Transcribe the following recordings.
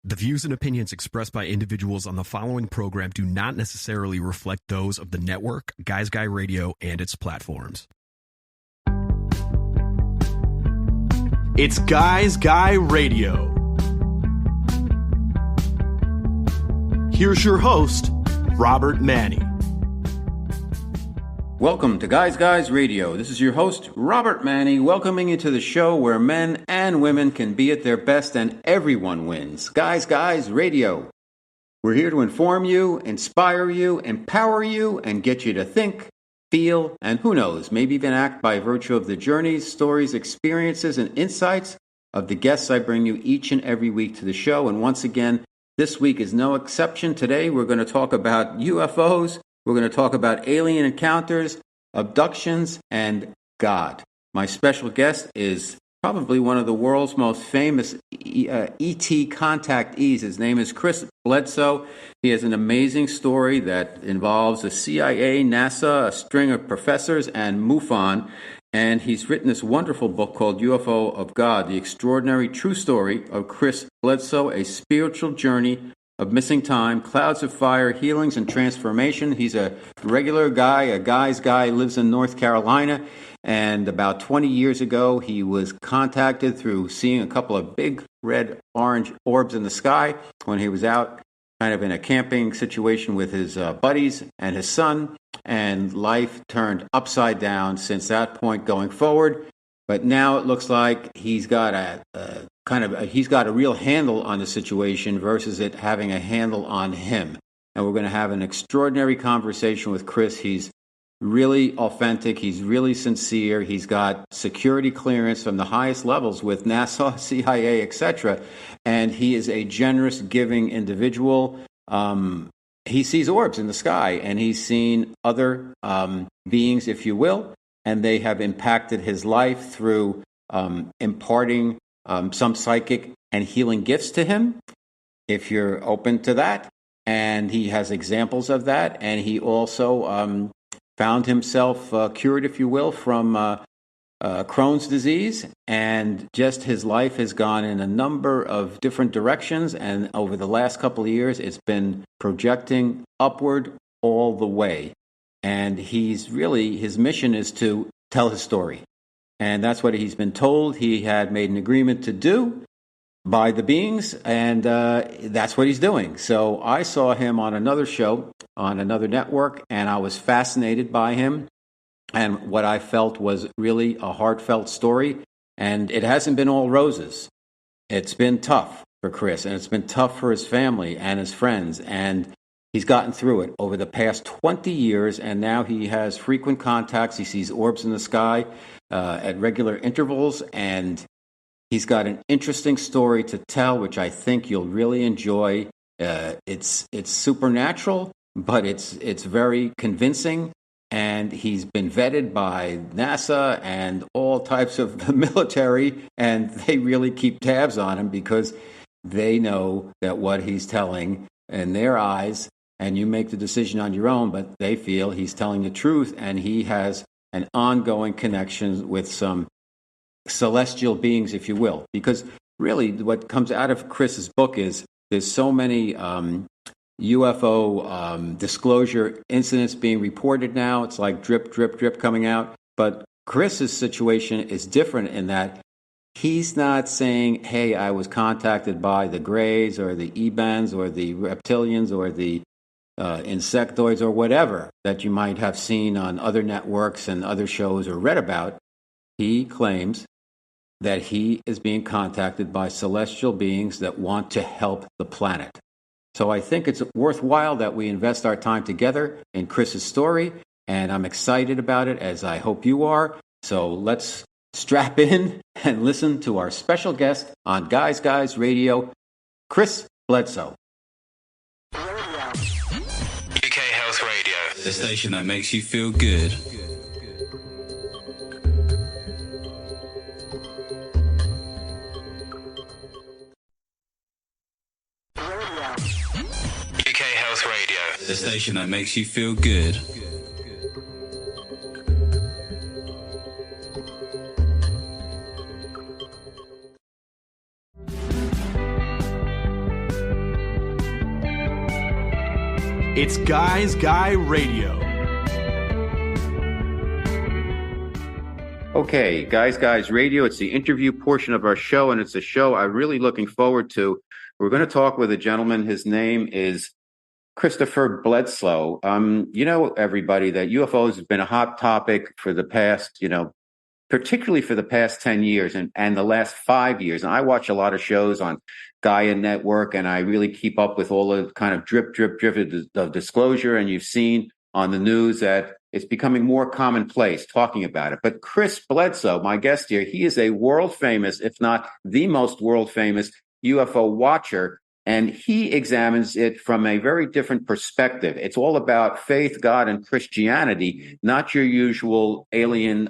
The views and opinions expressed by individuals on the following program do not necessarily reflect those of the network, Guys Guy Radio, and its platforms. It's Guys Guy Radio. Here's your host, Robert Manni. Welcome to Guys Radio. This is your host, Robert Manni, welcoming you to the show where men and women can be at their best and everyone wins. Guys Radio. We're here to inform you, inspire you, empower you, and get you to think, feel, and who knows, maybe even act by virtue of the journeys, stories, experiences, and insights of the guests I bring you each and every week to the show. And once again, this week is no exception. Today we're going to talk about UFOs. We're going to talk about alien encounters, abductions, and God. My special guest is probably one of the world's most famous ET contactees. His name is Chris Bledsoe. He has an amazing story that involves the CIA, NASA, a string of professors, and MUFON. And he's written this wonderful book called UFO of God, The Extraordinary True Story of Chris Bledsoe, A Spiritual Journey of Missing Time, Clouds of Fire, Healings, and Transformation. He's a regular guy, a guy's guy, lives in North Carolina. And about 20 years ago, he was contacted through seeing a couple of big red-orange orbs in the sky when he was out kind of in a camping situation with his buddies and his son. And life turned upside down since that point going forward. But now it looks like he's got he's got a real handle on the situation versus it having a handle on him. And we're going to have an extraordinary conversation with Chris. He's really authentic. He's really sincere. He's got security clearance from the highest levels with NASA, CIA, etc. And he is a generous, giving individual. He sees orbs in the sky, and he's seen other beings, if you will, and they have impacted his life through imparting some psychic and healing gifts to him, if you're open to that. And he has examples of that. And he also found himself cured, if you will, from Crohn's disease. And just his life has gone in a number of different directions. And over the last couple of years, it's been projecting upward all the way. And his mission is to tell his story. And that's what he's been told he had made an agreement to do by the beings, and that's what he's doing. So I saw him on another show, on another network, and I was fascinated by him. And what I felt was really a heartfelt story. And it hasn't been all roses. It's been tough for Chris, and it's been tough for his family and his friends. And he's gotten through it over the past 20 years, and now he has frequent contacts. He sees orbs in the sky at regular intervals, and he's got an interesting story to tell, which I think you'll really enjoy. It's supernatural, but it's very convincing, and he's been vetted by NASA and all types of the military, and they really keep tabs on him because they know that what he's telling in their eyes, and you make the decision on your own, but they feel he's telling the truth, and he has an ongoing connection with some celestial beings, if you will. Because really what comes out of Chris's book is there's so many UFO disclosure incidents being reported now. It's like drip, drip, drip coming out. But Chris's situation is different in that he's not saying, hey, I was contacted by the Greys or the Ebans or the reptilians or the insectoids or whatever that you might have seen on other networks and other shows or read about. He claims that he is being contacted by celestial beings that want to help the planet. So I think it's worthwhile that we invest our time together in Chris's story, and I'm excited about it, as I hope you are. So let's strap in and listen to our special guest on Guys Radio, Chris Bledsoe. The station that makes you feel good. UK Health Radio. The station that makes you feel good. It's Guys Guy Radio. Okay, Guys Radio. It's the interview portion of our show, and it's a show I'm really looking forward to. We're going to talk with a gentleman. His name is Christopher Bledsoe. Everybody, that UFOs has been a hot topic for the past, particularly for the past 10 years and the last 5 years. And I watch a lot of shows on Gaia Network, and I really keep up with all the kind of drip of disclosure. And you've seen on the news that it's becoming more commonplace talking about it. But Chris Bledsoe, my guest here, he is a world famous, if not the most world famous UFO watcher. And he examines it from a very different perspective. It's all about faith, God, and Christianity, not your usual alien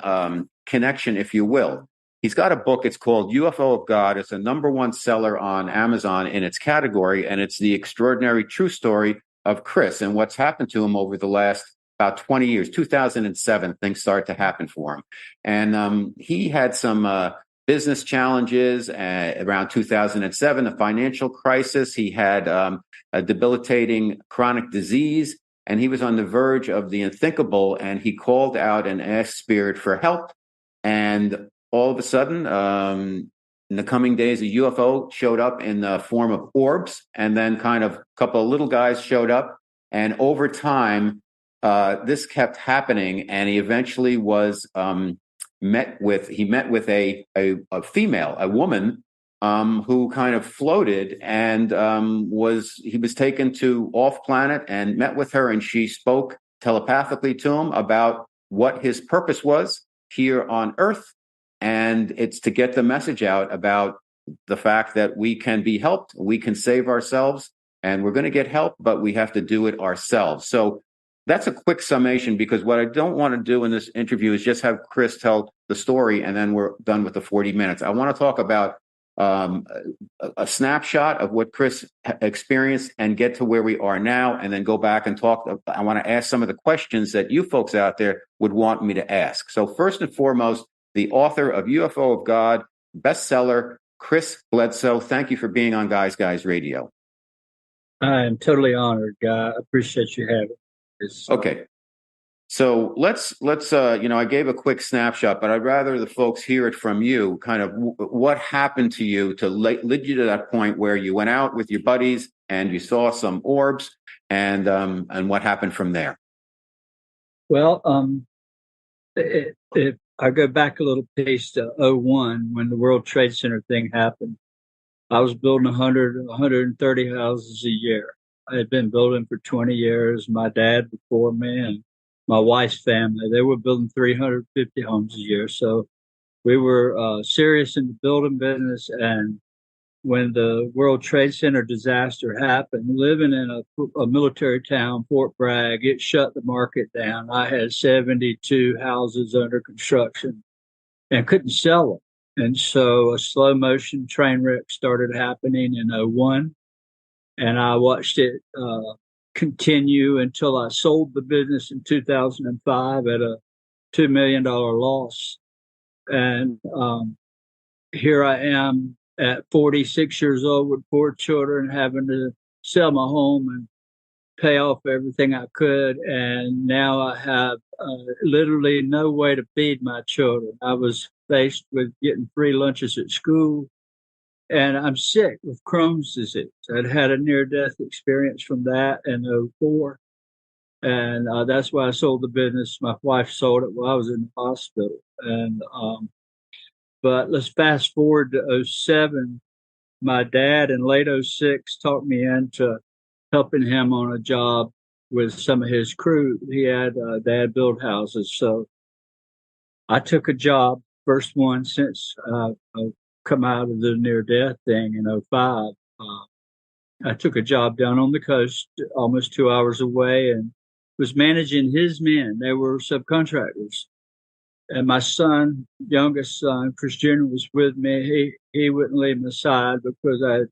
connection, if you will. He's got a book. It's called UFO of God. It's a #1 seller on Amazon in its category, and it's the extraordinary true story of Chris and what's happened to him over the last about 20 years. 2007, things started to happen for him. And he had some business challenges around 2007, the financial crisis. He had a debilitating chronic disease, and he was on the verge of the unthinkable, and he called out and asked Spirit for help. And all of a sudden, in the coming days, a UFO showed up in the form of orbs, and then kind of a couple of little guys showed up. And over time, this kept happening, and he eventually was met with a female, a woman, who kind of floated, and he was taken to off planet and met with her, and she spoke telepathically to him about what his purpose was here on Earth. And it's to get the message out about the fact that we can be helped, we can save ourselves, and we're going to get help, but we have to do it ourselves. So that's a quick summation, because what I don't want to do in this interview is just have Chris tell the story and then we're done with the 40 minutes. I want to talk about a snapshot of what Chris experienced and get to where we are now, and then go back and talk. I want to ask some of the questions that you folks out there would want me to ask. So first and foremost, the author of UFO of God, bestseller, Chris Bledsoe. Thank you for being on Guys Radio. I am totally honored, Guy. I appreciate you having me. Okay. So let's I gave a quick snapshot, but I'd rather the folks hear it from you, kind of what happened to you to lead you to that point where you went out with your buddies and you saw some orbs, and what happened from there. Well, if I go back a little piece to 2001, when the World Trade Center thing happened, I was building 130 houses a year. I had been building for 20 years. My dad before me and my wife's family, they were building 350 homes a year. So we were serious in the building business. And when the World Trade Center disaster happened, living in a military town, Fort Bragg, it shut the market down. I had 72 houses under construction and couldn't sell them. And so a slow motion train wreck started happening in 2001. And I watched it continue until I sold the business in 2005 at a $2 million loss. And here I am at 46 years old with 4 children, having to sell my home and pay off everything I could. And now I have literally no way to feed my children. I was faced with getting free lunches at school. And I'm sick with Crohn's disease. I'd had a near-death experience from that in 2004. And that's why I sold the business. My wife sold it while I was in the hospital. And but let's fast forward to 2007. My dad in late 2006 talked me into helping him on a job with some of his crew. He had dad build houses. So I took a job, first one since come out of the near-death thing in 2005. I took a job down on the coast, almost 2 hours away, and was managing his men. They were subcontractors. And my son, youngest son, Chris Jr., was with me. He wouldn't leave my side because I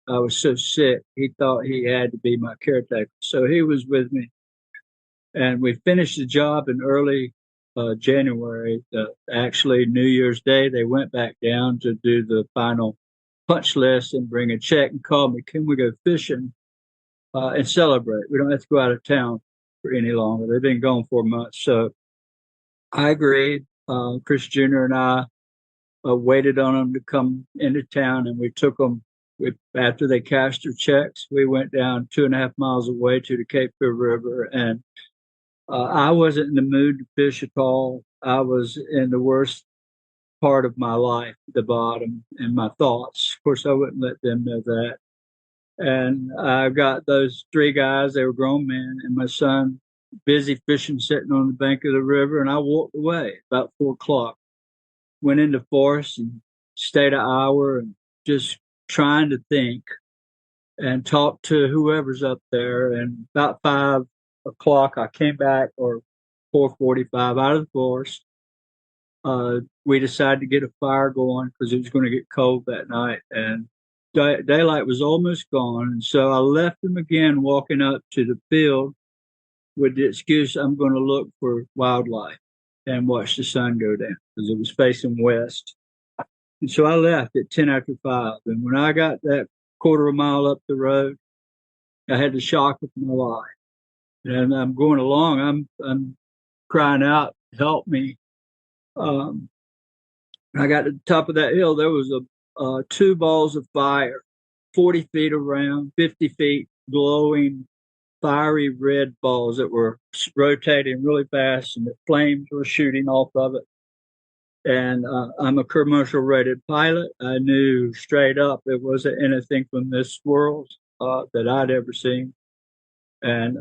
was so sick. He thought he had to be my caretaker. So he was with me. And we finished the job in early January. Actually, New Year's Day, they went back down to do the final punch list and bring a check and called me, "Can we go fishing?" and celebrate. We don't have to go out of town for any longer. They've been gone 4 months. So I agreed. Chris Jr. and I waited on them to come into town, and we took them. After they cashed their checks, we went down 2.5 miles away to the Cape Fear River, and I wasn't in the mood to fish at all. I was in the worst part of my life, the bottom, and my thoughts. Of course, I wouldn't let them know that. And I got those three guys, they were grown men, and my son busy fishing, sitting on the bank of the river. And I walked away about 4 o'clock, went into forest and stayed an hour and just trying to think and talk to whoever's up there. And about 5 o'clock, I came back, or 4:45, out of the forest. We decided to get a fire going because it was going to get cold that night, and daylight was almost gone. And so I left them again, walking up to the field with the excuse I'm going to look for wildlife and watch the sun go down because it was facing west. And so I left at 10 after 5. And when I got that quarter of a mile up the road, I had the shock of my life. And I'm going along, I'm crying out, help me. I got to the top of that hill. There was two balls of fire, 40 feet around, 50 feet, glowing, fiery red balls that were rotating really fast, and the flames were shooting off of it. And I'm a commercial rated pilot. I knew straight up it wasn't anything from this world that I'd ever seen. And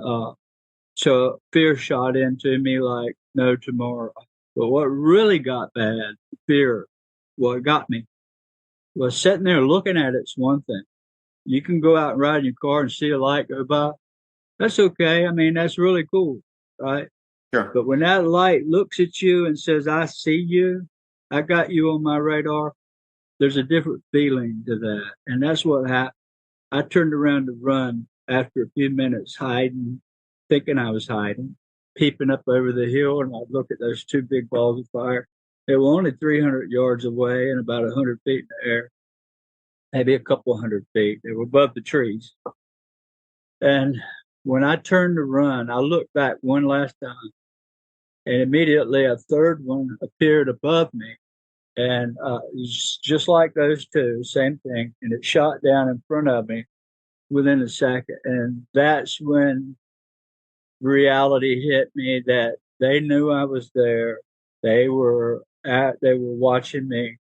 so fear shot into me like no tomorrow. But what really got bad, fear, what got me, was sitting there looking at it's one thing. You can go out and ride in your car and see a light go by. That's okay. I mean, that's really cool, right? Sure. But when that light looks at you and says, I see you, I got you on my radar, there's a different feeling to that. And that's what happened. I turned around to run after a few minutes, hiding, thinking I was hiding, peeping up over the hill, and I'd look at those two big balls of fire. They were only 300 yards away and about 100 feet in the air, maybe a couple hundred feet. They were above the trees. And when I turned to run, I looked back one last time, and immediately a third one appeared above me. And it was just like those two, same thing. And it shot down in front of me within a second. And that's when reality hit me that they knew I was there. They were watching me.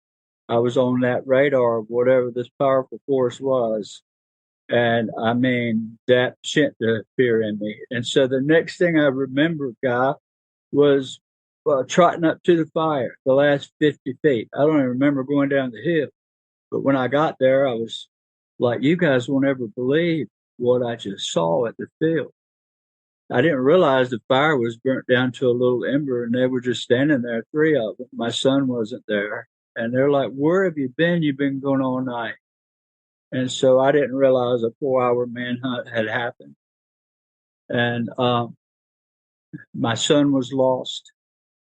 I was on that radar of whatever this powerful force was. And I mean, that sent the fear in me. And so the next thing I remember, Guy, was trotting up to the fire, the last 50 feet. I don't even remember going down the hill. But when I got there, I was like, you guys won't ever believe what I just saw at the field. I didn't realize the fire was burnt down to a little ember, and they were just standing there, three of them. My son wasn't there. And they're like, where have you been? You've been going all night. And so I didn't realize a 4-hour manhunt had happened. And my son was lost.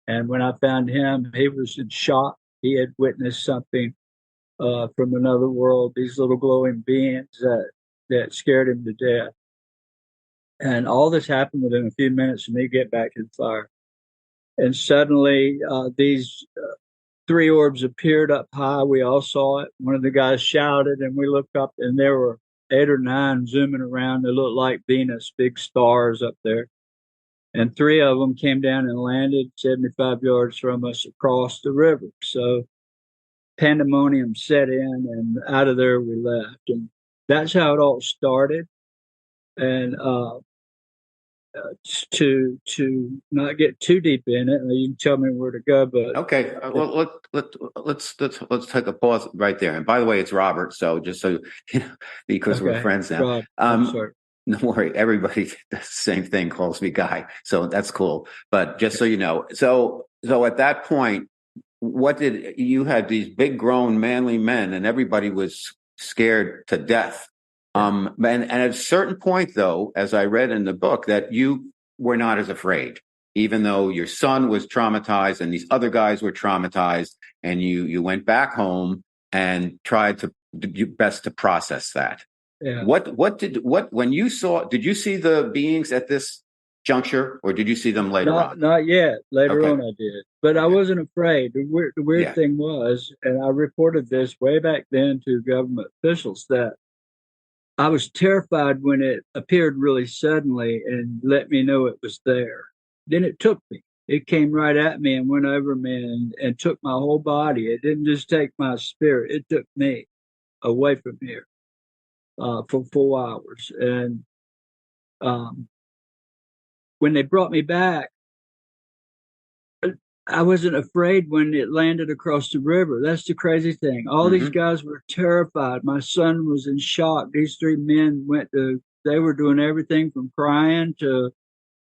And when I found him, he was in shock. He had witnessed something from another world, these little glowing beings that scared him to death. And all this happened within a few minutes of me get back to the fire. And suddenly these three orbs appeared up high. We all saw it. One of the guys shouted, and we looked up, and there were 8 or 9 zooming around. They looked like Venus, big stars up there. And 3 of them came down and landed 75 yards from us across the river. So pandemonium set in, and out of there we left. And that's how it all started. And to not get too deep in it, you can tell me where to go. But okay, well, let's take a pause right there. And by the way, it's Robert. So just so you know, because we're friends now. Rob, I'm sorry. No worry, everybody does the same thing, calls me Guy, so that's cool. But just so you know, so at that point, what did you had these big, grown, manly men, and everybody was scared to death. And at a certain point, though, as I read in the book, that you were not as afraid, even though your son was traumatized and these other guys were traumatized, and you went back home and tried to do your best to process that. Yeah. When you saw, did you see the beings at this juncture, or did you see them later on? Not yet. Later Okay. on, I did, but I Okay. wasn't afraid. The weird Yeah. thing was, and I reported this way back then to government officials, that I was terrified when it appeared really suddenly and let me know it was there. Then it took me. It came right at me and went over me and took my whole body. It didn't just take my spirit; it took me away from here for 4 hours. And um, when they brought me back, I wasn't afraid when it landed across the river. That's the crazy thing. All these Hmm. guys were terrified. My son was in shock. These three men they were doing everything from crying to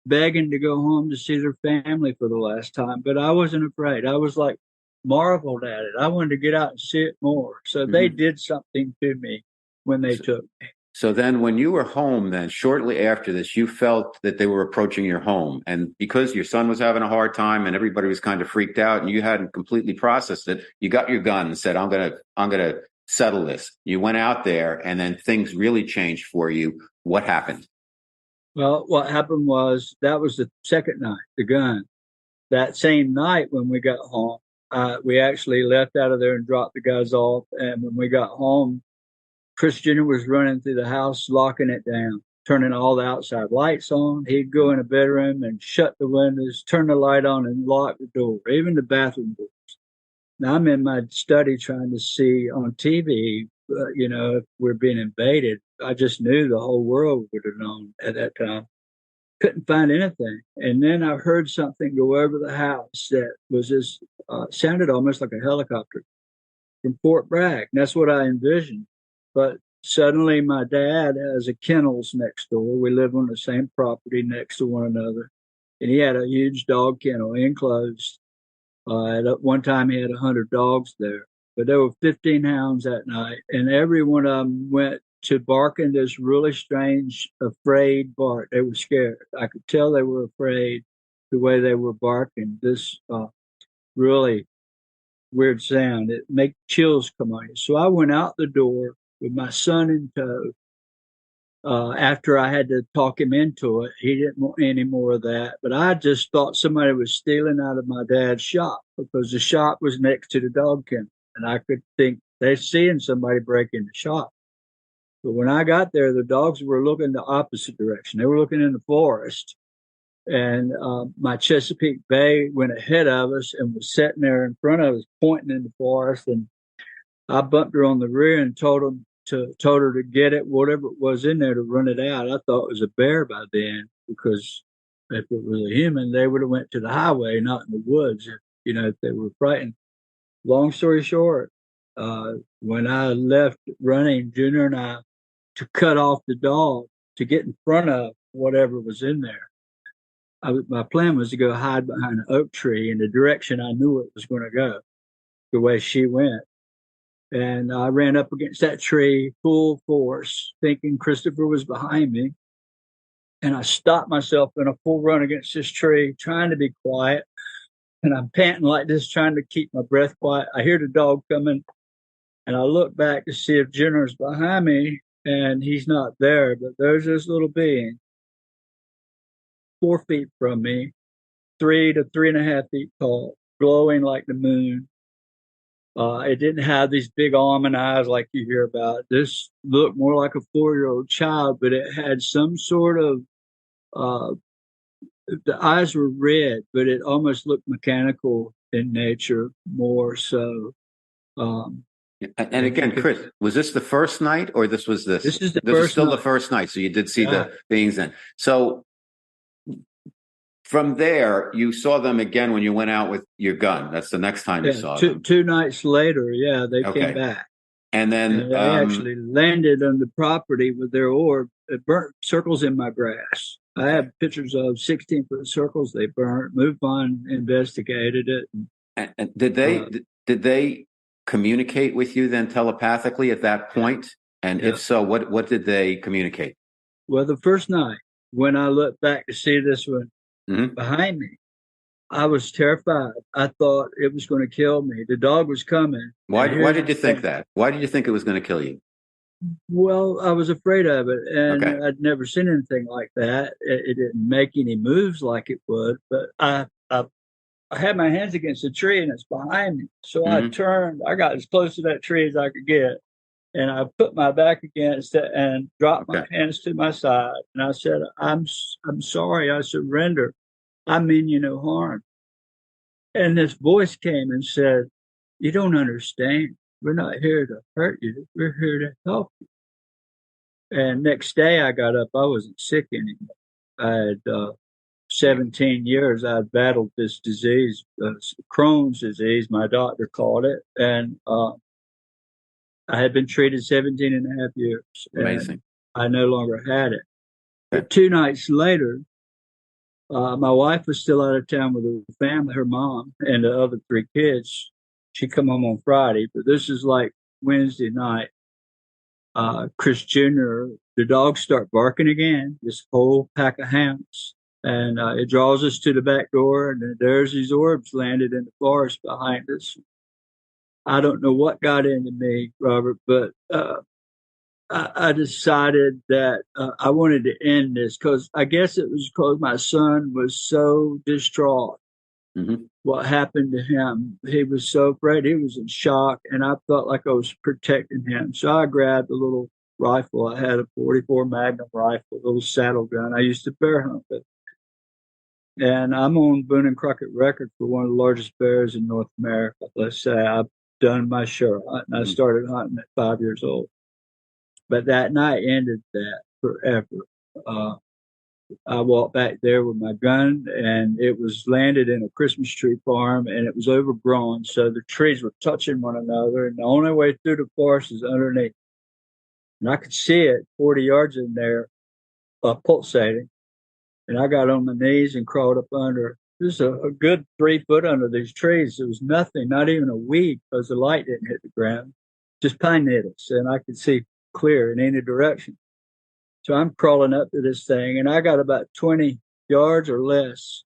begging to go home to see their family for the last time. But I wasn't afraid. I was like marveled at it. I wanted to get out and see it more. So they Hmm. did something to me when they took me. So then when you were home, then shortly after this, you felt that they were approaching your home. And because your son was having a hard time and everybody was kind of freaked out and you hadn't completely processed it, you got your gun and said, I'm gonna settle this. You went out there and then things really changed for you. What happened? Well, what happened was that was the second night, the gun. That same night when we got home, we actually left out of there and dropped the guys off. And when we got home, Chris Jr. was running through the house, locking it down, turning all the outside lights on. He'd go in a bedroom and shut the windows, turn the light on, and lock the door, even the bathroom door. Now I'm in my study trying to see on TV, if we're being invaded. I just knew the whole world would have known at that time. Couldn't find anything. And then I heard something go over the house that was just sounded almost like a helicopter from Fort Bragg. And that's what I envisioned. But suddenly my dad has a kennels next door. We live on the same property next to one another. And he had a huge dog kennel enclosed. At one time, he had 100 dogs there, but there were 15 hounds that night, and every one of them went to barking this really strange, afraid bark. They were scared. I could tell they were afraid the way they were barking. This really weird sound. It made chills come on you. So I went out the door with my son in tow. After I had to talk him into it, he didn't want any more of that. But I just thought somebody was stealing out of my dad's shop because the shop was next to the dog kennel. And I could think they're seeing somebody break in the shop. But when I got there, the dogs were looking the opposite direction. They were looking in the forest. And my Chesapeake Bay went ahead of us and was sitting there in front of us, pointing in the forest. And I bumped her on the rear and told her to get it, whatever it was in there, to run it out. I thought it was a bear by then, because if it was a human, they would have went to the highway, not in the woods. If they were frightened. Long story short, when I left running, Junior and I, to cut off the dog to get in front of whatever was in there, my plan was to go hide behind an oak tree in the direction I knew it was going to go, the way she went. And I ran up against that tree full force, thinking Christopher was behind me. And I stopped myself in a full run against this tree, trying to be quiet. And I'm panting like this, trying to keep my breath quiet. I hear the dog coming, and I look back to see if Jenner's behind me, and he's not there. But there's this little being, 4 feet from me, 3 to 3.5 feet tall, glowing like the moon. It didn't have these big almond eyes like you hear about. This looked more like a 4-year-old child, but it had some sort of, uh, the eyes were red, but it almost looked mechanical in nature more so. Um, And if you again, could, Chris, was this the first night, or this was this? this is the This is first still the night. first night. So you did see Yeah. the beings then. So from there, you saw them again when you went out with your gun. That's the next time you Yeah. saw Two, them. 2 nights later, yeah, they came Okay. back. And then, And they actually landed on the property with their orb. It burnt circles in my grass. I okay. have pictures of 16-foot circles they burnt. Moved on, investigated it. And did they communicate with you then telepathically at that point? And Yeah. if so, what did they communicate? Well, the first night when I looked back to see this one Hmm. behind me, I was terrified. I thought it was going to kill me. The dog was coming. And Why here's did the you think thing. that? Why did you think it was going to kill you? Well, I was afraid of it, Okay. and I'd never seen anything like that. It didn't make any moves like it would, but I had my hands against a tree and it's behind me. So I Hmm. turned, I got as close to that tree as I could get. And I put my back against it and dropped my Okay. hands to my side. And I said, I'm sorry. I surrender. I mean you no harm. And this voice came and said, you don't understand. We're not here to hurt you. We're here to help you. And next day I got up. I wasn't sick anymore. I had 17 years I'd battled this disease, Crohn's disease, my doctor called it. And I had been treated 17 and a half years, and Amazing. I no longer had it. Okay. But 2 nights later, my wife was still out of town with her family, her mom, and the other three kids. She come home on Friday, but this is like Wednesday night. Chris Jr., the dogs start barking again, this whole pack of hounds. And it draws us to the back door, and there's these orbs landed in the forest behind us. I don't know what got into me, Robert, but I decided that I wanted to end this because I guess it was because my son was so distraught. Hmm. What happened to him? He was so afraid. He was in shock, and I felt like I was protecting him. So I grabbed a little rifle. I had a 44 Magnum rifle, a little saddle gun. I used to bear hunt with, and I'm on Boone and Crockett record for one of the largest bears in North America. Let's say I've done my share hunting. I Hmm. started hunting at 5 years old. But that night ended that forever. Uh, I walked back there with my gun, and it was landed in a Christmas tree farm, and it was overgrown, so the trees were touching one another, and the only way through the forest is underneath. And I could see it 40 yards in there, pulsating. And I got on my knees and crawled up under. There's a good 3 foot under these trees. There was nothing, not even a weed, because the light didn't hit the ground, just pine needles, and I could see clear in any direction. So I'm crawling up to this thing, and I got about 20 yards or less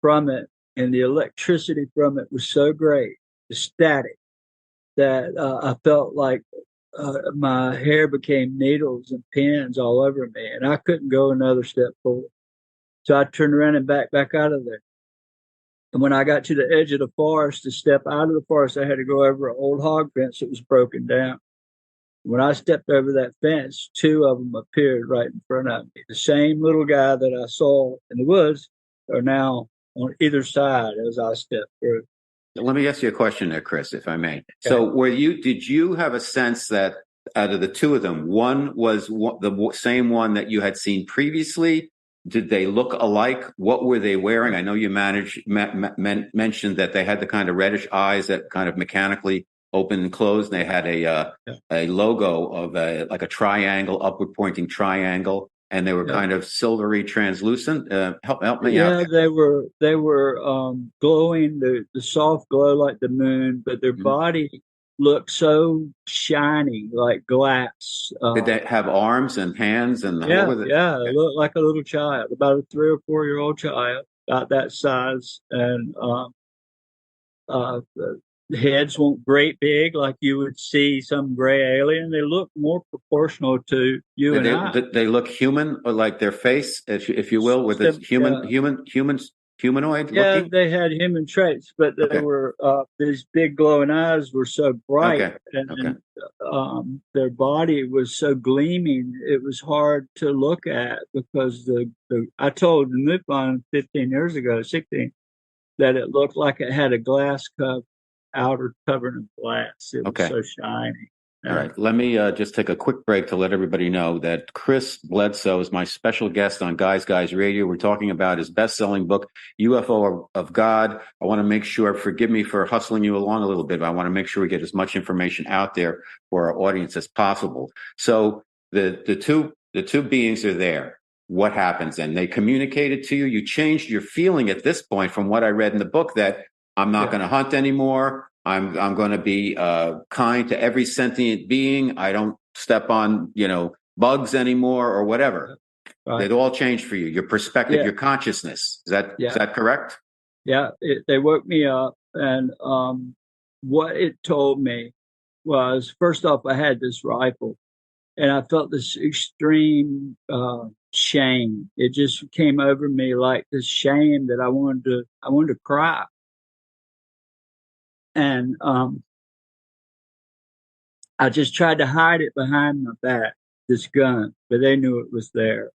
from it, and the electricity from it was so great, the static, that I felt like my hair became needles and pins all over me, and I couldn't go another step forward. So I turned around and back out of there. And when I got to the edge of the forest, to step out of the forest, I had to go over an old hog fence that was broken down. When I stepped over that fence, two of them appeared right in front of me. The same little guy that I saw in the woods are now on either side as I stepped through. Let me ask you a question there, Chris, if I may. Okay. So, did you have a sense that out of the two of them, one was the same one that you had seen previously? Did they look alike? What were they wearing? I know you mentioned that they had the kind of reddish eyes that kind of mechanically open and close. And they had a logo of like a triangle, upward pointing triangle, and they were Yeah. kind of silvery, translucent. Help me out Yeah, there. they were glowing the soft glow like the moon, but their Mhm. body looked so shiny like glass. Did they have arms and hands and what Yeah, was it? yeah, it looked like a little child, about a 3 or 4 year old child, about that size, and the heads weren't great big like you would see some gray alien. They look more proportional to you and I. Did they look human, or like their face, if you will, with this Yeah, humanoid yeah, looking? they had human traits, but they Okay, were these big glowing eyes were so bright, okay, okay. and their body was so gleaming. It was hard to look at because the I told the MUFON 15 years ago, 16, that it looked like it had a glass cup outer covering of glass. It was Okay. so shiny. All Yeah. right. Let me just take a quick break to let everybody know that Chris Bledsoe is my special guest on Guys Radio. We're talking about his best-selling book, UFO of God. I want to make sure, forgive me for hustling you along a little bit, but I want to make sure we get as much information out there for our audience as possible. So the two beings are there. What happens? And they communicated to you. You changed your feeling at this point from what I read in the book that I'm not Yeah. going to hunt anymore. I'm going to be kind to every sentient being. I don't step on bugs anymore or whatever. Right. They'd all changed for you. Your perspective, Yeah. your consciousness. Is Yeah. that correct? Yeah. They woke me up, and what it told me was, first off, I had this rifle, and I felt this extreme shame. It just came over me like this shame that I wanted to cry. And I just tried to hide it behind my back, this gun, but they knew it was there.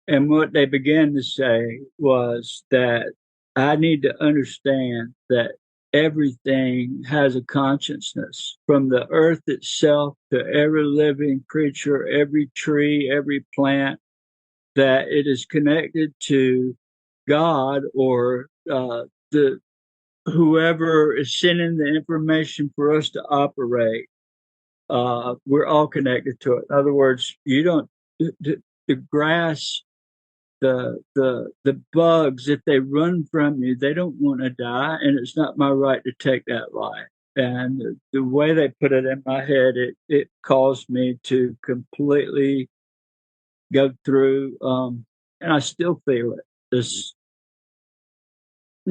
And what they began to say was that I need to understand that everything has a consciousness, from the earth itself to every living creature, every tree, every plant, that it is connected to God or the whoever is sending the information for us to operate. We're all connected to it. In other words, you don't the grass, the bugs, if they run from you, they don't want to die, and it's not my right to take that life. And the way they put it in my head, it caused me to completely go through, and I still feel it, this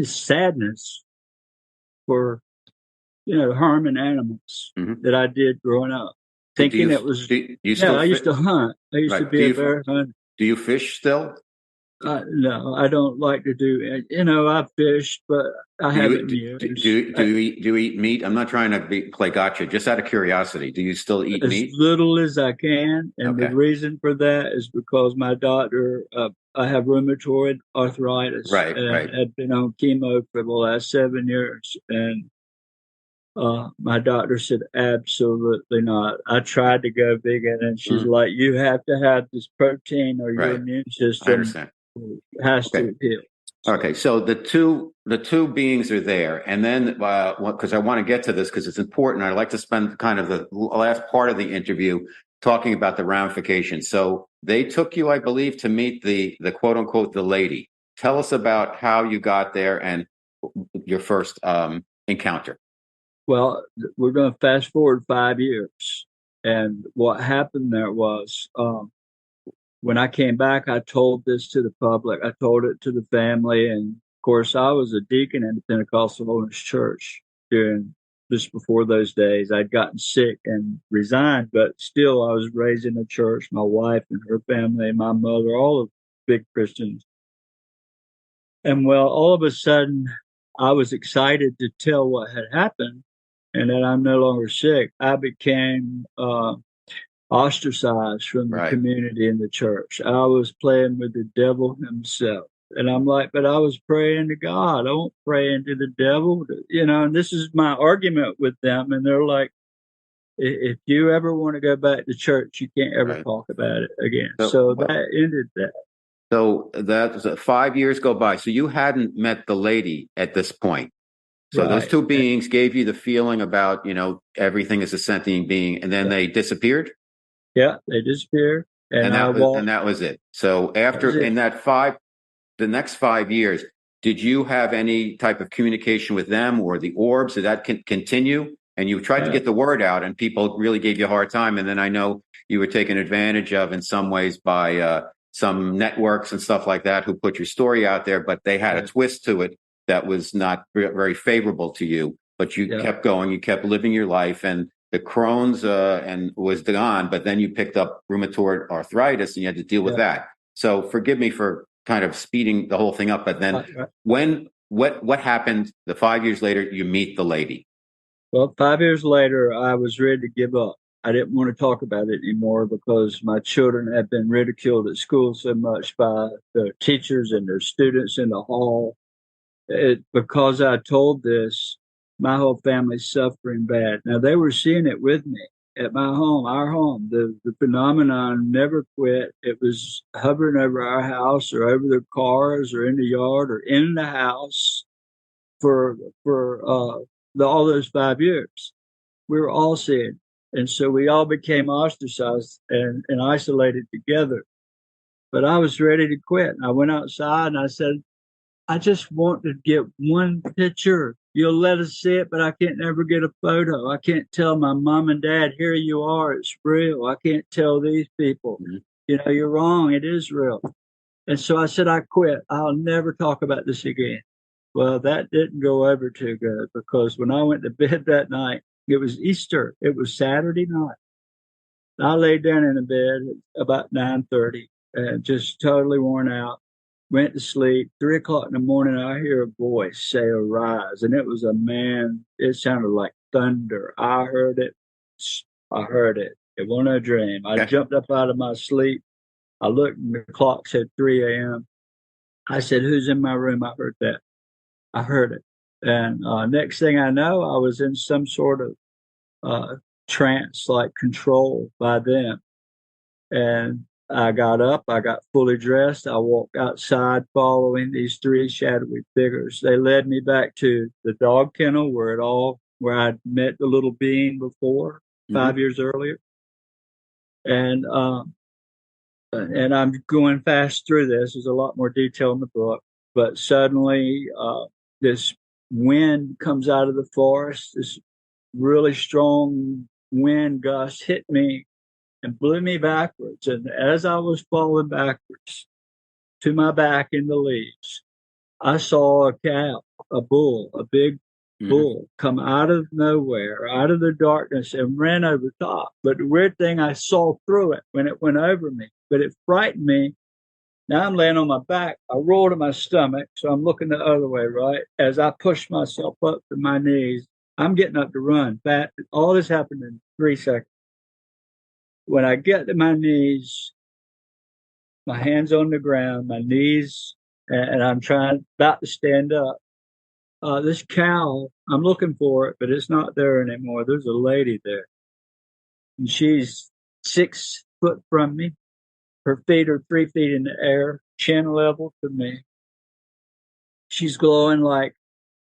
sadness for harming animals that I did growing up, thinking it was. I used to hunt. I used to be a bear hunter. Do you fish still? No, I don't like to do it. I've fished, but I haven't used. Do you eat meat? I'm not trying to play gotcha. Just out of curiosity, do you still eat meat? As little as I can, and the reason for that is because my doctor, I have rheumatoid arthritis, and had been on chemo for the last 7 years, and my doctor said absolutely not. I tried to go vegan, and she's like, "You have to have this protein, or your immune system has to heal." Okay, so the two beings are there, and then because I want to get to this because it's important, I'd like to spend kind of the last part of the interview talking about the ramifications. So they took you, I believe, to meet the quote unquote the lady. Tell us about how you got there and your first encounter. Well, we're going to fast forward 5 years, and what happened there was. When I came back, I told this to the public. I told it to the family. And of course, I was a deacon in the Pentecostal Holiness Church just before those days. I'd gotten sick and resigned, but still I was raised in a church. My wife and her family, my mother, all of big Christians. And well, all of a sudden, I was excited to tell what had happened and that I'm no longer sick. I became ostracized from the community in the church. I was playing with the devil himself. And I'm like, but I was praying to God. I won't pray into the devil, and this is my argument with them. And they're like, if you ever want to go back to church, you can't ever talk about it again. So that ended that. So that 5 years go by. So you hadn't met the lady at this point. So those two beings gave you the feeling about, everything is a sentient being, and then they disappeared? Yeah, they disappeared. And that was it. So the next 5 years, did you have any type of communication with them or the orbs? Did that continue? And you tried to get the word out, and people really gave you a hard time. And then I know you were taken advantage of in some ways by some networks and stuff like that who put your story out there, but they had a twist to it that was not very favorable to you. But you kept going, you kept living your life, and the Crohn's and was gone, but then you picked up rheumatoid arthritis and you had to deal with that. So forgive me for kind of speeding the whole thing up, but then what happened the 5 years later, you meet the lady? Well, 5 years later, I was ready to give up. I didn't want to talk about it anymore because my children had been ridiculed at school so much by their teachers and their students in the hall. Because I told this, my whole family's suffering bad. Now, they were seeing it with me at my home, our home. The phenomenon never quit. It was hovering over our house or over their cars or in the yard or in the house for all those 5 years. We were all seeing. And so we all became ostracized and isolated together. But I was ready to quit. I went outside and I said, I just want to get one picture. You'll let us see it, but I can't never get a photo. I can't tell my mom and dad, here you are, it's real. I can't tell these people, you're wrong, it is real. And so I said, I quit. I'll never talk about this again. Well, that didn't go over too good because when I went to bed that night, it was Easter. It was Saturday night. I laid down in the bed at about 9:30 and just totally worn out. Went to sleep. 3 o'clock in the morning, I hear a voice say, "Arise," and it was a man. It sounded like thunder. I heard it. I heard it. It wasn't a dream. I Okay. jumped up out of my sleep. I looked, and the clock said 3 a.m. I said, "Who's in my room?" I heard that. I heard it. And next thing I know, I was in some sort of trance, like control by them. And I got up, I got fully dressed, I walked outside following these three shadowy figures. They led me back to the dog kennel where I'd met the little being before, Mm-hmm. 5 years earlier. And I'm going fast through this. There's a lot more detail in the book. But suddenly, this wind comes out of the forest. This really strong wind gust hit me and blew me backwards. And as I was falling backwards to my back in the leaves, I saw a cow, a bull, a big bull come out of nowhere, out of the darkness, and ran over top. But the weird thing, I saw through it when it went over me, but it frightened me. Now I'm laying on my back. I roll to my stomach, so I'm looking the other way, right? As I push myself up to my knees, I'm getting up to run. All this happened in 3 seconds. When I get to my knees, my hands on the ground, my knees, and I'm about to stand up. This cow, I'm looking for it, but it's not there anymore. There's a lady there, and she's 6 foot from me. Her feet are 3 feet in the air, chin level to me. She's glowing like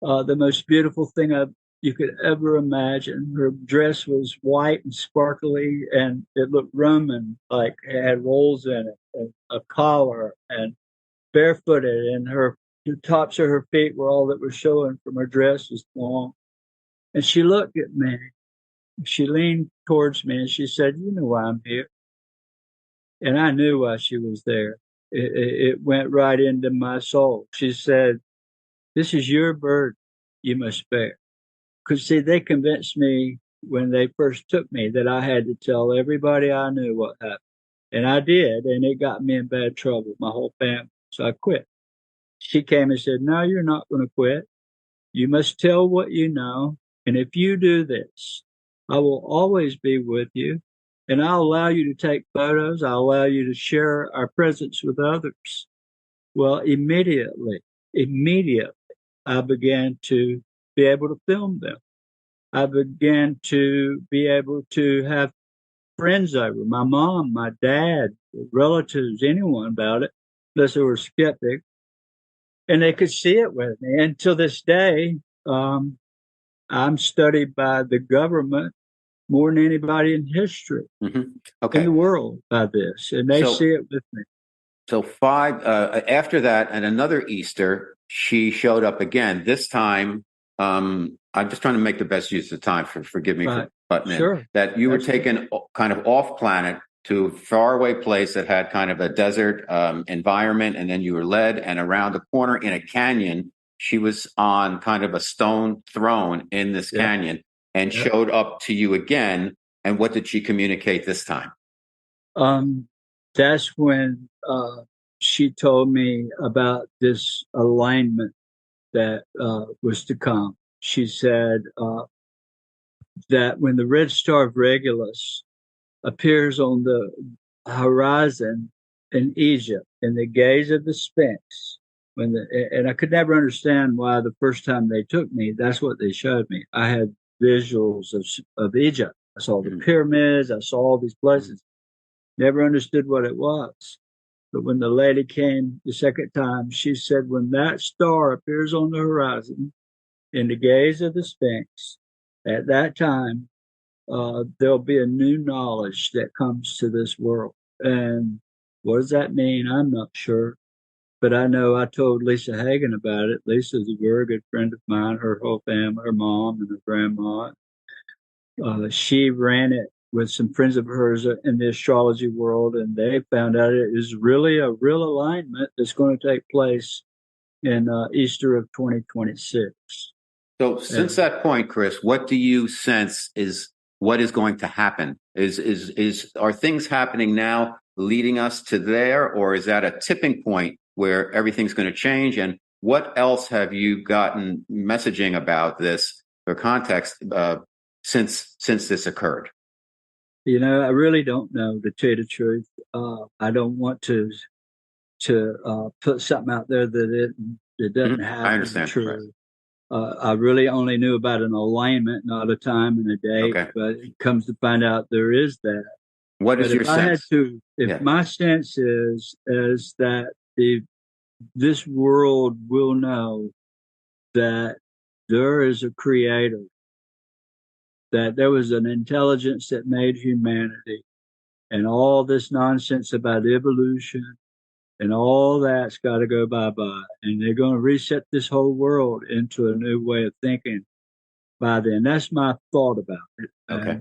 the most beautiful thing you could ever imagine. Her dress was white and sparkly, and it looked Roman, like it had rolls in it, and a collar, and barefooted, and the tops of her feet were all that was showing from her dress was long. And she looked at me. She leaned towards me and she said, "You know why I'm here." And I knew why she was there. It went right into my soul. She said, "This is your burden you must bear." Because, see, they convinced me when they first took me that I had to tell everybody I knew what happened. And I did, and it got me in bad trouble, my whole family. So I quit. She came and said, "No, you're not going to quit. You must tell what you know. And if you do this, I will always be with you. And I'll allow you to take photos. I'll allow you to share our presence with others." Well, immediately, I began to be able to film them. I began to be able to have friends over, my mom, my dad, relatives, anyone about it, unless they were skeptic. And they could see it with me. And to this day, I'm studied by the government more than anybody in history Okay. in the world by this. And they see it with me. So after that, and another Easter, she showed up again. This time, I'm just trying to make the best use of time. Forgive me for butting in. That you were taken kind of off planet to a faraway place that had kind of a desert environment, and then you were led, and around the corner in a canyon, she was on kind of a stone throne in this canyon, and showed up to you again. And what did she communicate this time? That's when she told me about this alignment that was to come. She said that when the red star of Regulus appears on the horizon in Egypt, in the gaze of the Sphinx, and I could never understand why the first time they took me, that's what they showed me. I had visuals of Egypt. I saw the pyramids. I saw all these places. Never understood what it was. But when the lady came the second time, she said, when that star appears on the horizon in the gaze of the Sphinx, at that time, there'll be a new knowledge that comes to this world. And what does that mean? I'm not sure. But I know I told Lisa Hagen about it. Lisa's a very good friend of mine, her whole family, her mom and her grandma. She ran it with some friends of hers in the astrology world, and they found out it is really a real alignment that's going to take place in Easter of 2026. So since that point, Chris, what do you sense is what is going to happen? Are things happening now leading us to there, or is that a tipping point where everything's going to change? And what else have you gotten messaging about this or context since this occurred? I really don't know, to tell you the truth. I don't want to put something out there that it doesn't have I to be understand. true. I really only knew about an alignment, not a time and a date. Okay. But it comes to find out there is that. What is But your sense? My sense is that this world will know that there is a creator, that there was an intelligence that made humanity, and all this nonsense about evolution and all that's got to go bye-bye. And they're going to reset this whole world into a new way of thinking by then. That's my thought about it. Okay.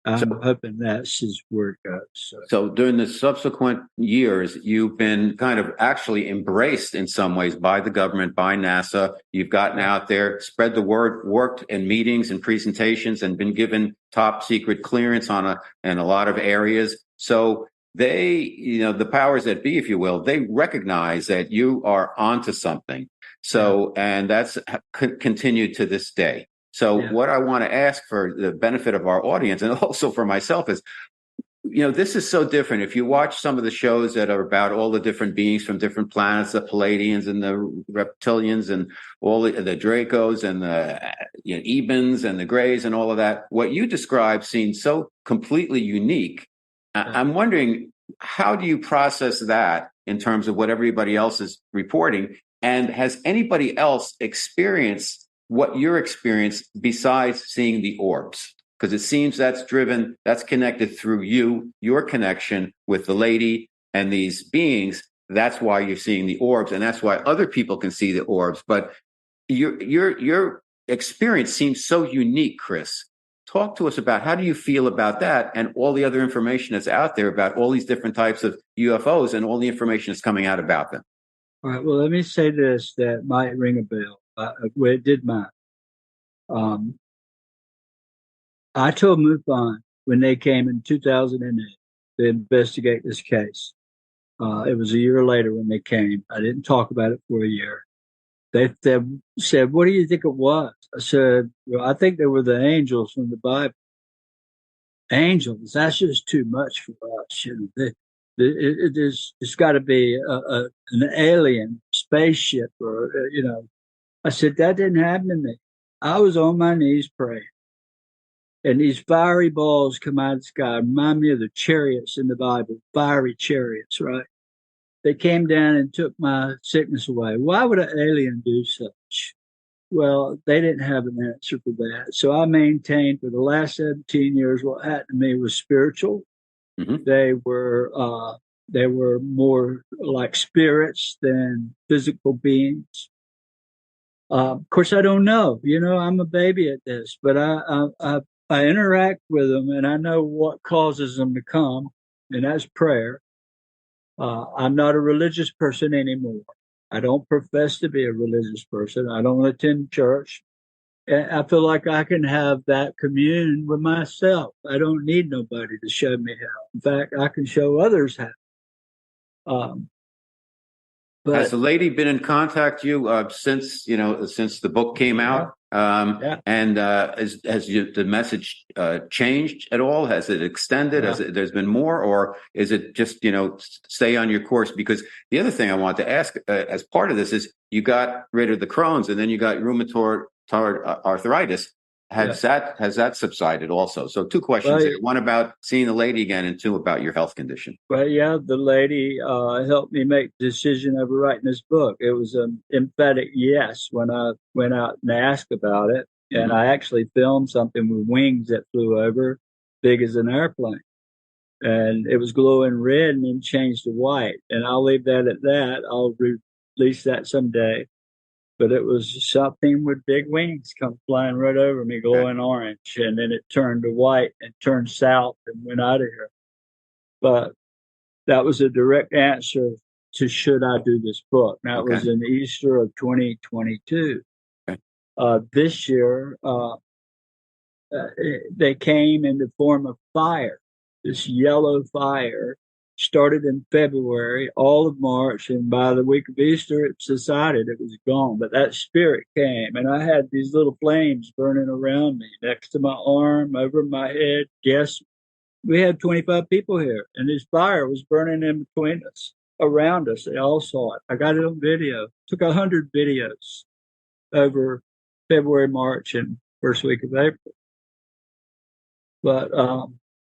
And I'm hoping that's where it goes. So during the subsequent years, you've been kind of actually embraced in some ways by the government, by NASA. You've gotten out there, spread the word, worked in meetings and presentations, and been given top secret clearance in a lot of areas. So they, the powers that be, if you will, they recognize that you are onto something. So, and that's continued to this day. So what I want to ask for the benefit of our audience and also for myself is, this is so different. If you watch some of the shows that are about all the different beings from different planets, the Palladians and the reptilians and all the Dracos and the Ebens and the Greys and all of that, what you describe seems so completely unique. I'm wondering, how do you process that in terms of what everybody else is reporting? And has anybody else experienced what your experience besides seeing the orbs? Because it seems that's connected through your connection with the lady and these beings. That's why you're seeing the orbs, and that's why other people can see the orbs. But your experience seems so unique, Chris. Talk to us about how do you feel about that and all the other information that's out there about all these different types of UFOs and all the information that's coming out about them. All right. Well, let me say this that might ring a bell. It did mine. I told MUFON when they came in 2008 to investigate this case. It was a year later when they came. I didn't talk about it for a year. They said, "What do you think it was?" I said, "Well, I think they were the angels from the Bible." Angels, that's just too much for us. It's got to be an alien spaceship or. I said, that didn't happen to me. I was on my knees praying. And these fiery balls come out of the sky, remind me of the chariots in the Bible, fiery chariots, right? They came down and took my sickness away. Why would an alien do such? Well, they didn't have an answer for that. So I maintained for the last 17 years what happened to me was spiritual. Mm-hmm. They were more like spirits than physical beings. Of course, I don't know. I'm a baby at this, but I interact with them, and I know what causes them to come, and that's prayer. I'm not a religious person anymore. I don't profess to be a religious person. I don't attend church. And I feel like I can have that commune with myself. I don't need nobody to show me how. In fact, I can show others how. But has the lady been in contact you since the book came out? And has the message changed at all? Has it extended? There's been more, or is it just stay on your course? Because the other thing I want to ask as part of this is you got rid of the Crohn's and then you got rheumatoid arthritis. Has that subsided also? So two questions there. One about seeing the lady again, and two about your health condition. Well, the lady helped me make the decision of writing this book. It was an emphatic yes when I went out and asked about it. And I actually filmed something with wings that flew over, big as an airplane. And it was glowing red and then changed to white. And I'll leave that at that. I'll release that someday. But it was something with big wings come flying right over me, glowing orange. And then it turned to white and turned south and went out of here. But that was a direct answer to should I do this book. Now, it was in Easter of 2022. This year, they came in the form of fire. This yellow fire started in February, all of March, and by the week of Easter, it subsided. It was gone. But that spirit came, and I had these little flames burning around me, next to my arm, over my head. Yes, we had 25 people here, and this fire was burning in between us, around us. They all saw it. I got it on video. Took 100 videos over February, March, and first week of April. But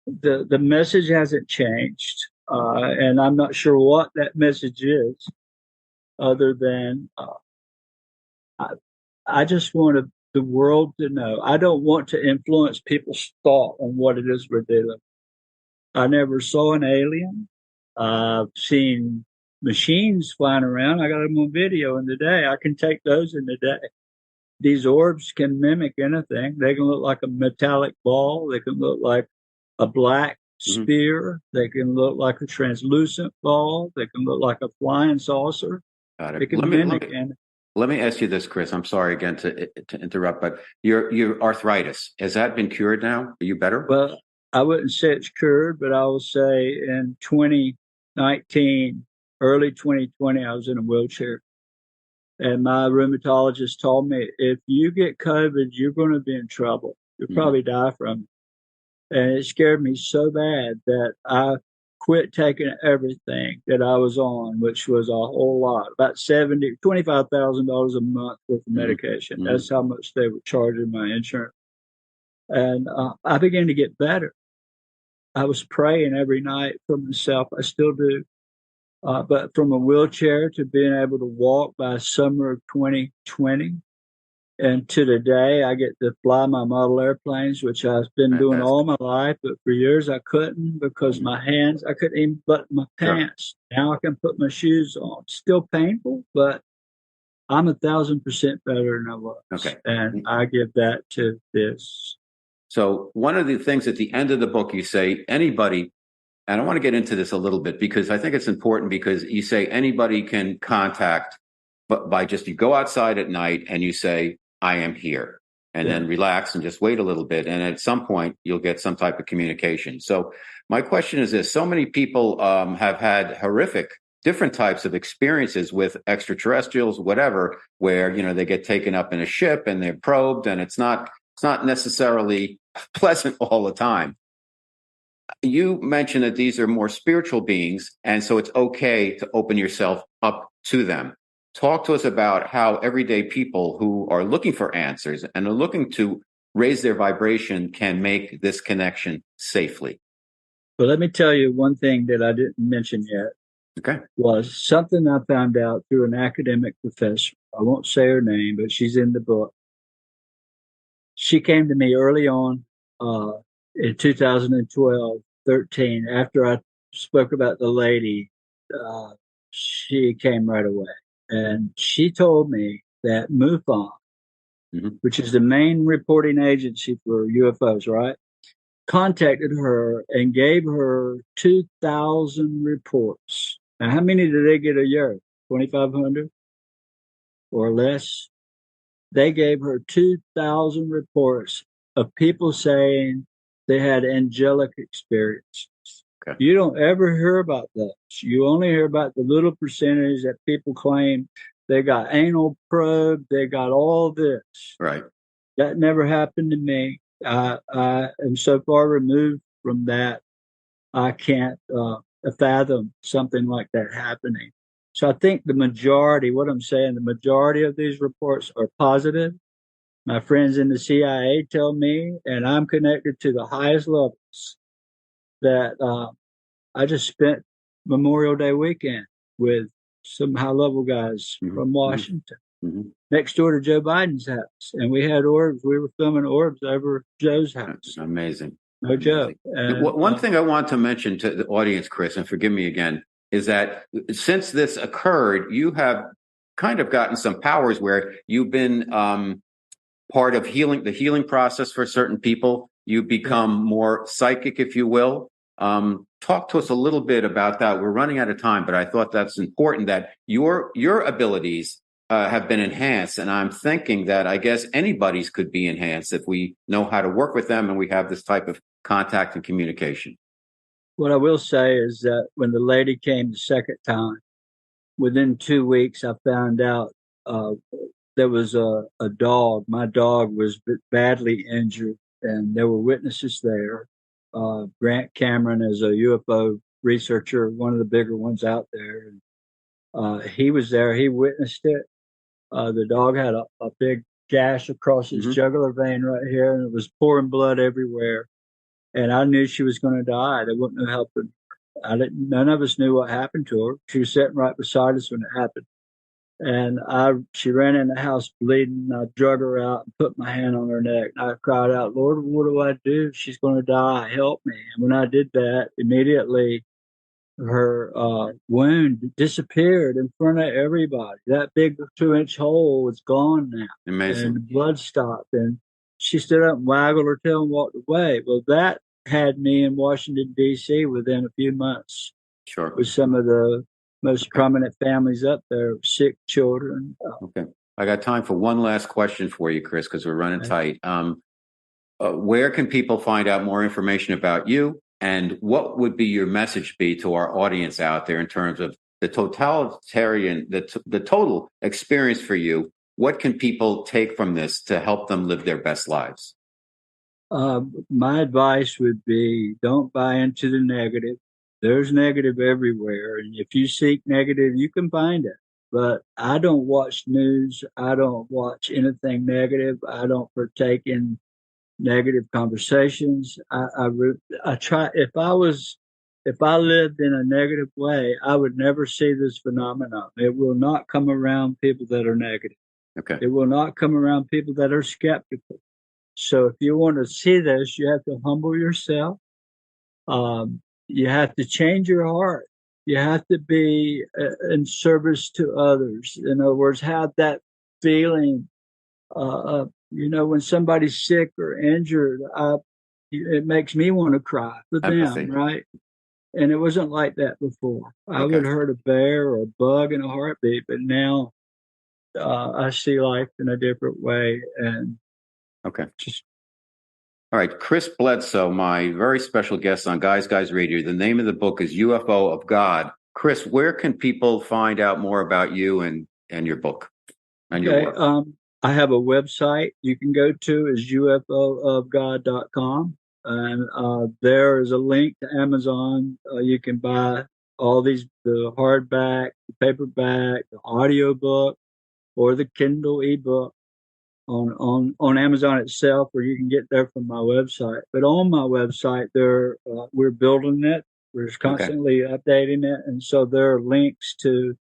the message hasn't changed, and I'm not sure what that message is, other than I just want the world to know. I don't want to influence people's thought on what it is we're doing. I never saw an alien. I've seen machines flying around. I got them on video in the day. I can take those in the day. These orbs can mimic anything. They can look like a metallic ball. They can look like a black sphere. They can look like a translucent ball. They can look like a flying saucer. Got it. They can mimic anything. Let me ask you this, Chris. I'm sorry again to interrupt, but your arthritis, has that been cured now? Are you better? Well, I wouldn't say it's cured, but I will say in 2019, early 2020, I was in a wheelchair. And my rheumatologist told me, if you get COVID, you're going to be in trouble. You'll probably die from it. And it scared me so bad that I quit taking everything that I was on, which was a whole lot, about $25,000 a month worth of medication. That's how much they were charging my insurance. And I began to get better. I was praying every night for myself. I still do. But from a wheelchair to being able to walk by summer of 2020, and to today, I get to fly my model airplanes, which I've been doing all my life. But for years, I couldn't because my hands, I couldn't even button my pants. Now I can put my shoes on. Still painful, but I'm 1,000% better than I was. Okay. And I give that to this. So one of the things at the end of the book, you say anybody, and I want to get into this a little bit because I think it's important, because you say anybody can contact, but by just you go outside at night and you say, I am here, and then relax and just wait a little bit. And at some point you'll get some type of communication. So my question is this: so many people have had horrific different types of experiences with extraterrestrials, whatever, where, they get taken up in a ship and they're probed, and it's not necessarily pleasant all the time. You mentioned that these are more spiritual beings, and so it's okay to open yourself up to them. Talk to us about how everyday people who are looking for answers and are looking to raise their vibration can make this connection safely. Well, let me tell you one thing that I didn't mention yet. Okay. Was something I found out through an academic professor. I won't say her name, but she's in the book. She came to me early on in 2012, 13, after I spoke about the lady. She came right away. And she told me that MUFON, which is the main reporting agency for UFOs, right, contacted her and gave her 2,000 reports. Now, how many do they get a year? 2,500 or less? They gave her 2,000 reports of people saying they had angelic experiences. Okay. You don't ever hear about those. You only hear about the little percentage that people claim they got anal probe, they got all this. Right. That never happened to me. I am so far removed from that, I can't fathom something like that happening. So I think the majority of these reports are positive. My friends in the CIA tell me, and I'm connected to the highest levels, that I just spent Memorial Day weekend with some high-level guys from Washington, next door to Joe Biden's house. And we had orbs. We were filming orbs over Joe's house. That's amazing. No joke. And, one thing I want to mention to the audience, Chris, and forgive me again, is that since this occurred, you have kind of gotten some powers where you've been part of the healing process for certain people. You become more psychic, if you will. Talk to us a little bit about that. We're running out of time, but I thought that's important, that your abilities have been enhanced. And I'm thinking that I guess anybody's could be enhanced if we know how to work with them and we have this type of contact and communication. What I will say is that when the lady came the second time, within 2 weeks, I found out there was a dog. My dog was badly injured, and there were witnesses there. Grant Cameron is a UFO researcher, one of the bigger ones out there. He was there. He witnessed it. The dog had a big gash across his jugular vein right here, and it was pouring blood everywhere. And I knew she was going to die. There wasn't no helping. None of us knew what happened to her. She was sitting right beside us when it happened. And she ran in the house bleeding. And I drug her out and put my hand on her neck. And I cried out, Lord, what do I do? She's going to die. Help me. And when I did that, immediately her wound disappeared in front of everybody. That big 2-inch hole was gone now. Amazing. And the blood stopped. And she stood up and waggled her tail and walked away. Well, that had me in Washington, D.C. within a few months. Sure. With some of the most prominent families up there, sick children. Okay. I got time for one last question for you, Chris, because we're running tight. Where can people find out more information about you? And what would be your message be to our audience out there in terms of the totalitarian, the total experience for you? What can people take from this to help them live their best lives? My advice would be don't buy into the negative. There's negative everywhere. And if you seek negative, you can find it. But I don't watch news. I don't watch anything negative. I don't partake in negative conversations. I try, if I lived in a negative way, I would never see this phenomenon. It will not come around people that are negative. Okay. It will not come around people that are skeptical. So if you want to see this, you have to humble yourself. You have to change your heart. You have to be in service to others. In other words, have that feeling. When somebody's sick or injured, it makes me want to cry for them, right? And it wasn't like that before. I would hurt a bear or a bug in a heartbeat, but now I see life in a different way. And all right, Chris Bledsoe, my very special guest on Guys Radio. The name of the book is UFO of God. Chris, where can people find out more about you and your book and your work? I have a website you can go to is ufoofgod.com. And there is a link to Amazon. You can buy all these, the hardback, the paperback, the audiobook, or the Kindle ebook on Amazon itself, or you can get there from my website. But on my website, we're building it. We're constantly updating it. And so there are links to,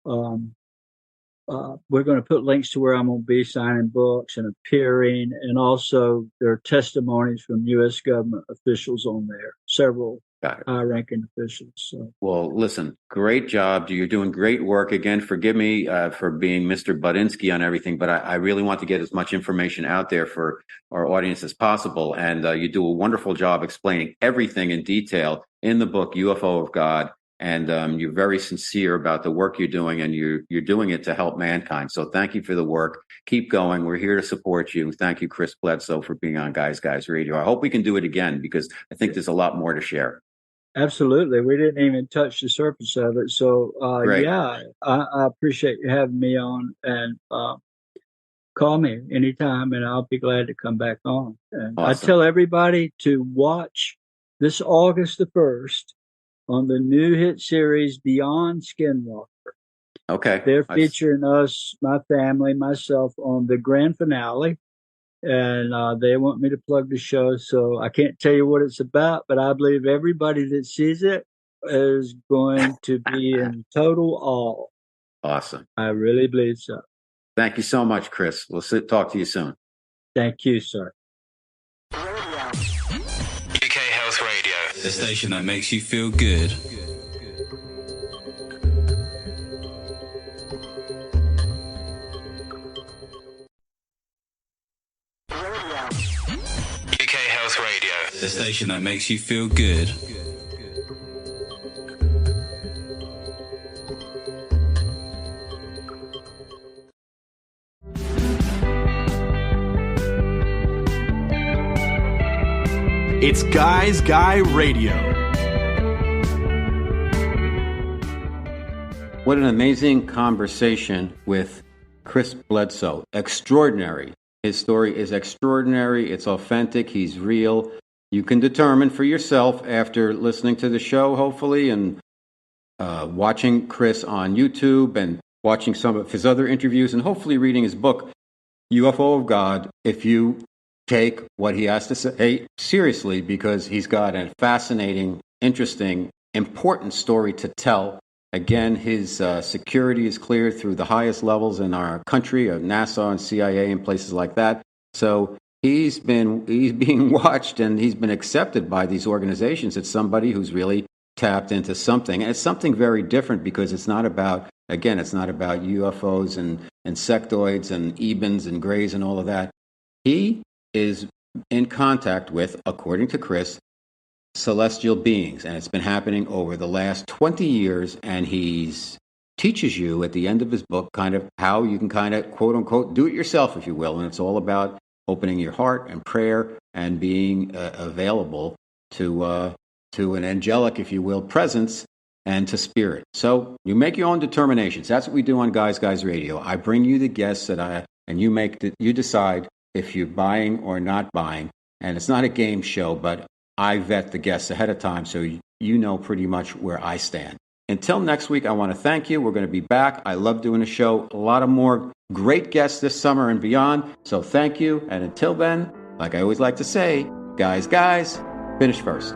we're going to put links to where I'm going to be signing books and appearing. And also there are testimonies from U.S. government officials on there, several high-ranking officials. So. Well, listen, great job. You're doing great work. Again, forgive me for being Mr. Budinsky on everything, but I really want to get as much information out there for our audience as possible. And you do a wonderful job explaining everything in detail in the book, UFO of God. And you're very sincere about the work you're doing, and you're doing it to help mankind. So thank you for the work. Keep going. We're here to support you. Thank you, Chris Bledsoe, for being on Guys Radio. I hope we can do it again, because I think there's a lot more to share. Absolutely. We didn't even touch the surface of it. So, I appreciate you having me on, and call me anytime, and I'll be glad to come back on. And I tell everybody to watch this August the 1st on the new hit series Beyond Skinwalker. Okay. They're featuring us, my family, myself, on the grand finale. And they want me to plug the show, so I can't tell you what it's about, but I believe everybody that sees it is going to be in total awe. Awesome. I really believe so. Thank you so much, Chris. We'll talk to you soon. Thank you, sir. UK Health Radio, the station that makes you feel good. UK Health Radio, the station that makes you feel good. It's Guys Guy Radio. What an amazing conversation with Chris Bledsoe. Extraordinary. His story is extraordinary. It's authentic. He's real. You can determine for yourself after listening to the show, hopefully, and watching Chris on YouTube and watching some of his other interviews and hopefully reading his book, UFO of God, if you take what he has to say seriously, because he's got a fascinating, interesting, important story to tell. Again, his security is cleared through the highest levels in our country, NASA and CIA and places like that. So he's being watched and he's been accepted by these organizations. It's somebody who's really tapped into something. And it's something very different because it's not about UFOs and insectoids and ebens and greys and all of that. He is in contact with, according to Chris, celestial beings, and it's been happening over the last 20 years, and he teaches you at the end of his book kind of how you can kind of, quote unquote, do it yourself, if you will, and it's all about opening your heart and prayer and being available to an angelic, if you will, presence and to spirit. So you make your own determinations. That's what we do on Guys Radio. I bring you the guests and you decide if you're buying or not buying, and it's not a game show, but I vet the guests ahead of time so you know pretty much where I stand. Until next week, I want to thank you. We're going to be back. I love doing a show. A lot of more great guests this summer and beyond. So thank you. And until then, like I always like to say, guys, finish first.